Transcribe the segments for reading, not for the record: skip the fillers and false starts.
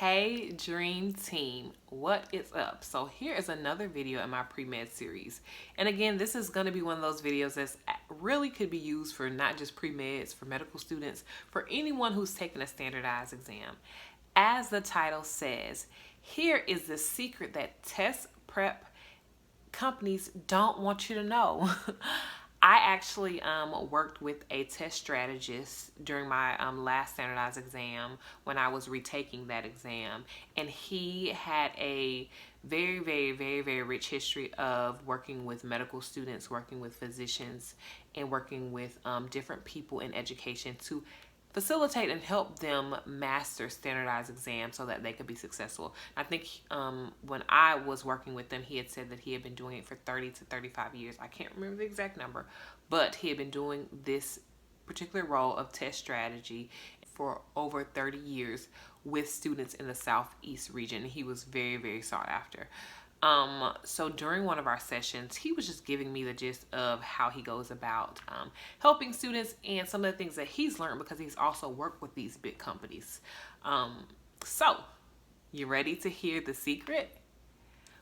Hey Dream Team, what is up? So here is another video in my pre-med series. And again, this is going to be one of those videos that really could be used for not just pre-meds, for medical students, for anyone who's taking a standardized exam. As the title says, here is the secret that test prep companies don't want you to know. I actually worked with a test strategist during my last standardized exam when I was retaking that exam, and he had a very rich history of working with medical students, working with physicians, and working with different people in education to facilitate and help them master standardized exams so that they could be successful. I think when I was working with them, he had said that he had been doing it for 30 to 35 years. I can't remember the exact number, but he had been doing this particular role of test strategy for over 30 years with students in the Southeast region. He was very sought after. So during one of our sessions, he was just giving me the gist of how he goes about helping students and some of the things that he's learned because he's also worked with these big companies. So you ready to hear the secret?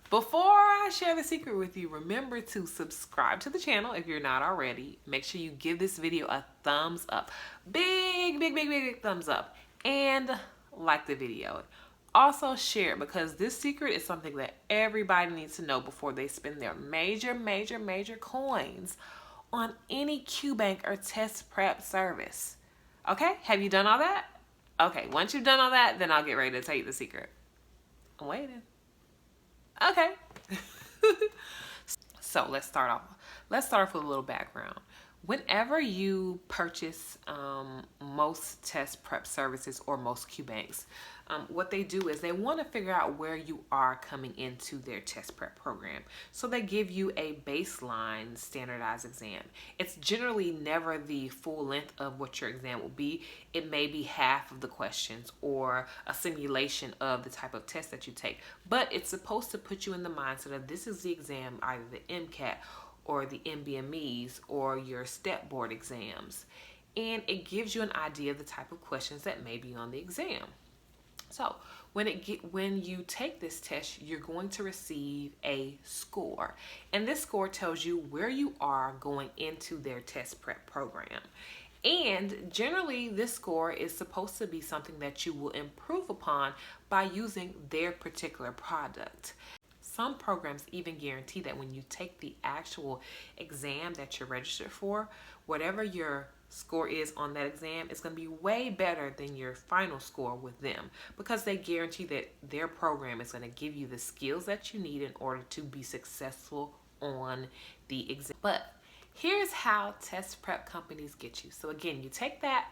Before I share the secret with you, remember to subscribe to the channel if you're not already. Make sure you give this video a thumbs up. Big thumbs up. And like the video. Also share, because this secret is something that everybody needs to know before they spend their major coins on any QBank or test prep service. Okay, have you done all that? Okay, once you've done all that, then I'll get ready to tell you the secret. I'm waiting. Okay. So let's start off with a little background. Whenever you purchase most test prep services or most QBanks, what they do is they want to figure out where you are coming into their test prep program. So they give you a baseline standardized exam. It's generally never the full length of what your exam will be. It may be half of the questions or a simulation of the type of test that you take. But it's supposed to put you in the mindset of this is the exam, either the MCAT or the MBMEs or your step board exams. And it gives you an idea of the type of questions that may be on the exam. So when you take this test, you're going to receive a score. And this score tells you where you are going into their test prep program. And generally, this score is supposed to be something that you will improve upon by using their particular product. Some programs even guarantee that when you take the actual exam that you're registered for, whatever your score is on that exam, it's going to be way better than your final score with them, because they guarantee that their program is going to give you the skills that you need in order to be successful on the exam. But here's how test prep companies get you. So again, you take that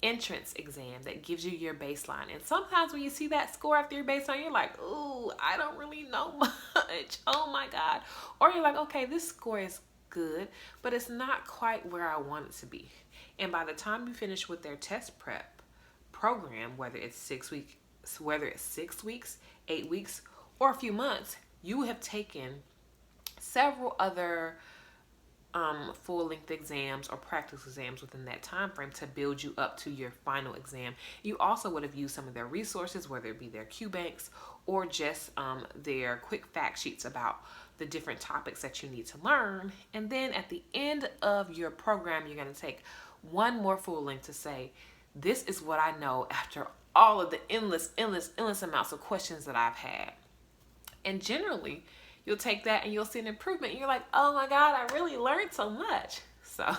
entrance exam that gives you your baseline, and sometimes when you see that score after your baseline, you're like, ooh, I don't really know much, oh my god. Or you're like, okay, this score is good, but it's not quite where I want it to be. And by the time you finish with their test prep program, whether it's 6 weeks, 8 weeks, or a few months, you have taken several other full-length exams or practice exams within that time frame to build you up to your final exam. You also would have used some of their resources, whether it be their QBanks or just their quick fact sheets about the different topics that you need to learn. And then at the end of your program, you're going to take one more full length to say, this is what I know after all of the endless amounts of questions that I've had. And generally, you'll take that and you'll see an improvement. And you're like, oh my god, I really learned so much. So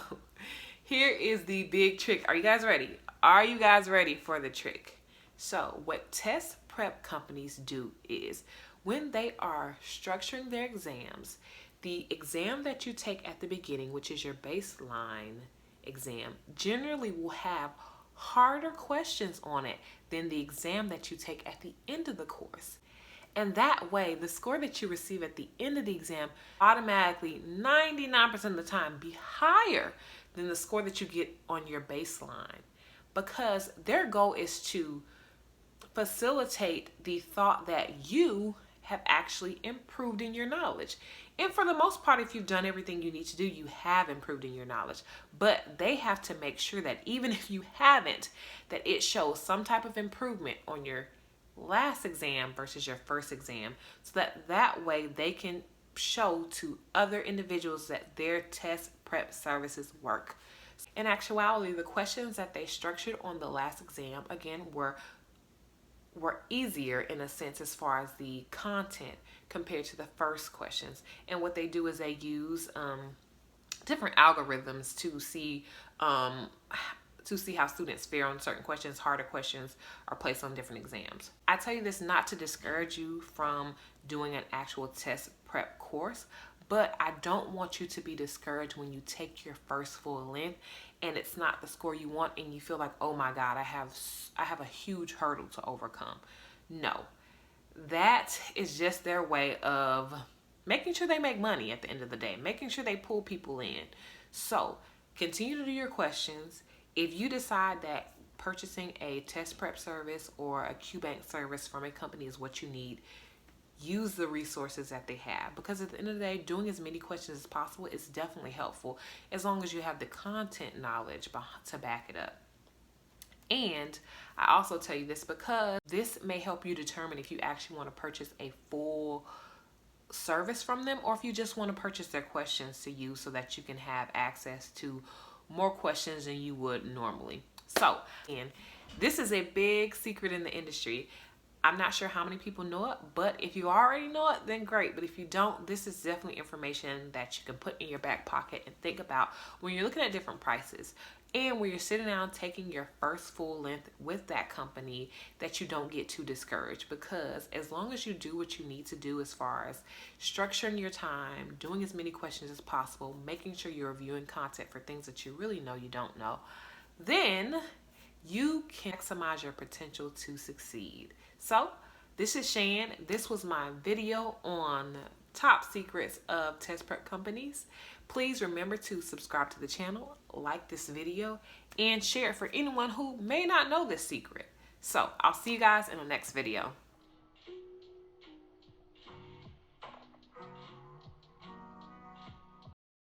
here is the big trick. Are you guys ready? Are you guys ready for the trick? So what test prep companies do is when they are structuring their exams, the exam that you take at the beginning, which is your baseline exam, generally will have harder questions on it than the exam that you take at the end of the course. And that way, the score that you receive at the end of the exam automatically 99% of the time be higher than the score that you get on your baseline, because their goal is to facilitate the thought that you have actually improved in your knowledge. And for the most part, if you've done everything you need to do, you have improved in your knowledge. But they have to make sure that even if you haven't, that it shows some type of improvement on your last exam versus your first exam, so that way they can show to other individuals that their test prep services work. In actuality, the questions that they structured on the last exam, again, were easier in a sense as far as the content compared to the first questions. And what they do is they use different algorithms to see how students fare on certain questions. Harder questions are placed on different exams. I tell you this not to discourage you from doing an actual test prep course, but I don't want you to be discouraged when you take your first full length and it's not the score you want and you feel like, oh my God, I have a huge hurdle to overcome. No, that is just their way of making sure they make money at the end of the day, making sure they pull people in. So continue to do your questions. If you decide that purchasing a test prep service or a QBank service from a company is what you need, use the resources that they have, because at the end of the day, doing as many questions as possible is definitely helpful as long as you have the content knowledge to back it up. And I also tell you this because this may help you determine if you actually want to purchase a full service from them or if you just want to purchase their questions to use so that you can have access to more questions than you would normally. So, and this is a big secret in the industry. I'm not sure how many people know it, but if you already know it, then great. But if you don't, this is definitely information that you can put in your back pocket and think about when you're looking at different prices and when you're sitting down taking your first full length with that company, that you don't get too discouraged, because as long as you do what you need to do as far as structuring your time, doing as many questions as possible, making sure you're reviewing content for things that you really know you don't know, then you can maximize your potential to succeed. So this is Shan. This was my video on top secrets of test prep companies. Please remember to subscribe to the channel, like this video, and share it for anyone who may not know this secret. So I'll see you guys in the next video.